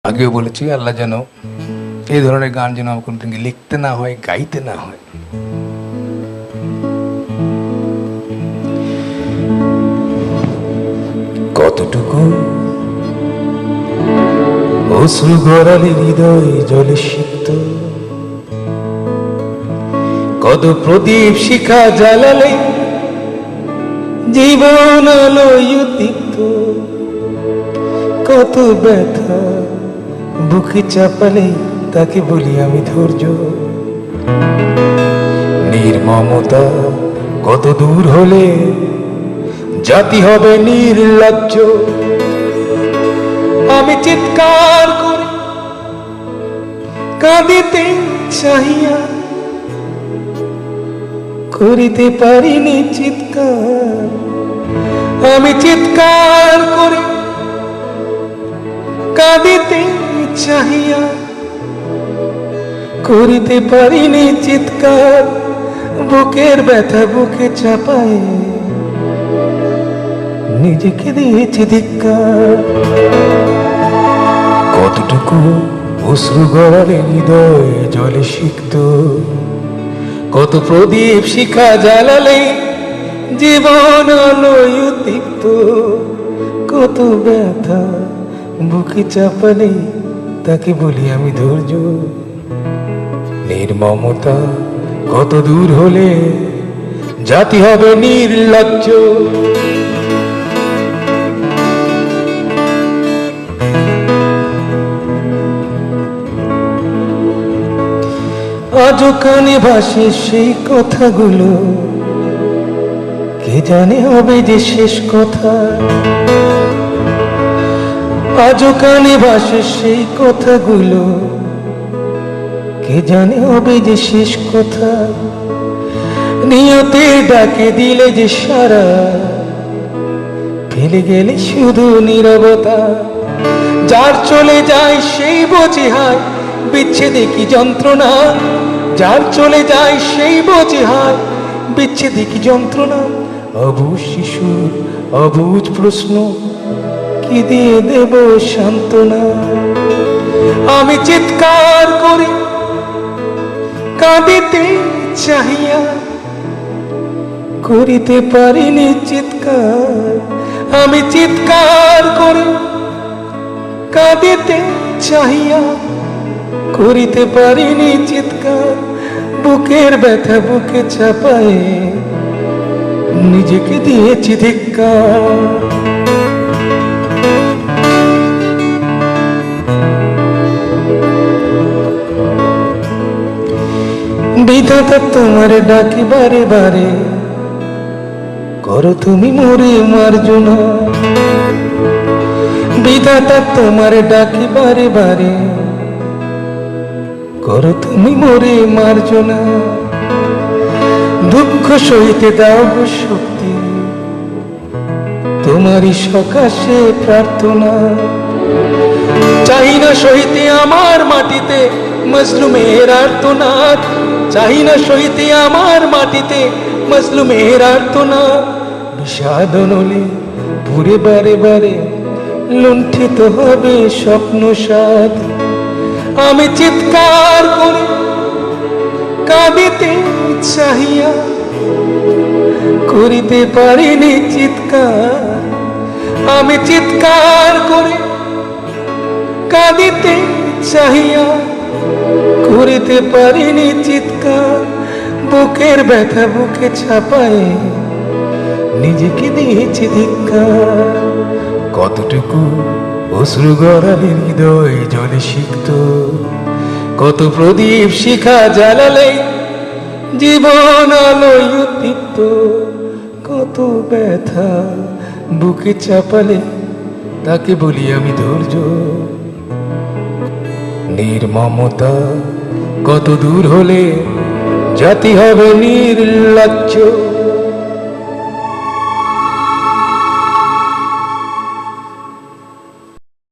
আগেও বলেছি আল্লাহ যেন এই ধরনের গান যেন আমার কোনোদিন লিখতে না হয়, গাইতে না হয়। কতটুকু অশ্রু গড়ালে হৃদয় জলে সিক্ত, কত প্রদীপ শিখা জ্বালালে জীবন আলোয় উদ্দীপ্ত, কত ব্যথা বুকে চাপালে তাকে বলি আমি ধৈর্য। নির্মমতা কত দূর হলে জাতি হবে নির্লজ্জ। আমি চিৎকার করে কাঁদিতে চাহিয়া করিতে পারিনি চিৎকার। আমি চিৎকার করে কাঁদিতে চাহিয়া করিতে পারিনি চিৎকার। বুকের ব্যথা বুকে চাপায় নিজেকে দিয়েছি ধিক্কার। কতটুকু অশ্রু গড়ালে হৃদয় জলে সিক্ত, কত প্রদীপ শিখা জ্বালালে জীবন আলোয় উদ্দীপ্ত, কত ব্যথা বুকে চাপালে তাকে বলি আমি ধৈর্য। নির্মমতা কত দূর হলে জাতি হবে নির্লজ্জ। আজও কানে ভাসে সেই কথাগুলো, কে জানে হবে যে শেষ কথা। আজও কানে ভাসে সেই কথাগুলো, কে জানে হবে যে শেষ কথা। নিয়তে ডাকে দিলে যে সারা, ফেলে গেলে শুধু নীরবতা। যার চলে যায় সেই বোঝে হায় বিচ্ছেদে কি যন্ত্রণা। যার চলে যায় সেই বোঝে হায় বিচ্ছেদে কি যন্ত্রণা। অবুঝ শিশুর অবুঝ প্রশ্ন, কি দিয়ে দেব সান্ত্বনা। আমি চিৎকার করে কাঁদিতে চাহিয়া করিতে পারিনি চিৎকার। আমি চিৎকার করে কাঁদিতে চাহিয়া করিতে পারিনি চিৎকার। বুকের ব্যথা বুকে চাপায় নিজেকে দিয়েছি ধিক্কার। বিধাতা তোমার ডাকি বারে বারে, করো তুমি মোরে মার্জনা। বিধাতা তোমার ডাকি বারে বারে, করো তুমি মোরে মার্জনা। দুঃখ সইতে দাও গো শক্তি, তোমারই সকাশে প্রার্থনা। চাই না সইতে আমার মাটিতে মজলুমের আর্তনাদ। চাই না সইতে আমার মাটিতে মজলুমের আর্তনাদ। বিষাদ নলে পুরে বারে বারে লুণ্ঠিত হবে স্বপ্ন সাদ। আমি চিৎকার করে কাঁদিতে চাহিয়া করিতে পারিনি চিৎকার। আমি চিৎকার করে কাঁদিতে চাহিয়া করিতে পারিনি চিৎকার। বুকের ব্যথা বুকে চাপায় নিজেকে দিয়েছি ধিক্কার। কতটুকু অশ্রু গড়ালে হৃদয় জলে সিক্ত, কত প্রদীপ শিখা জ্বালালে জীবন আলোয় উদ্দীপ্ত, কত ব্যথা বুকে চাপালে তাকে বলি আমি ধৈর্য। নির্মমতা কত দূর হলে জাতি হবে নির্লজ্জ।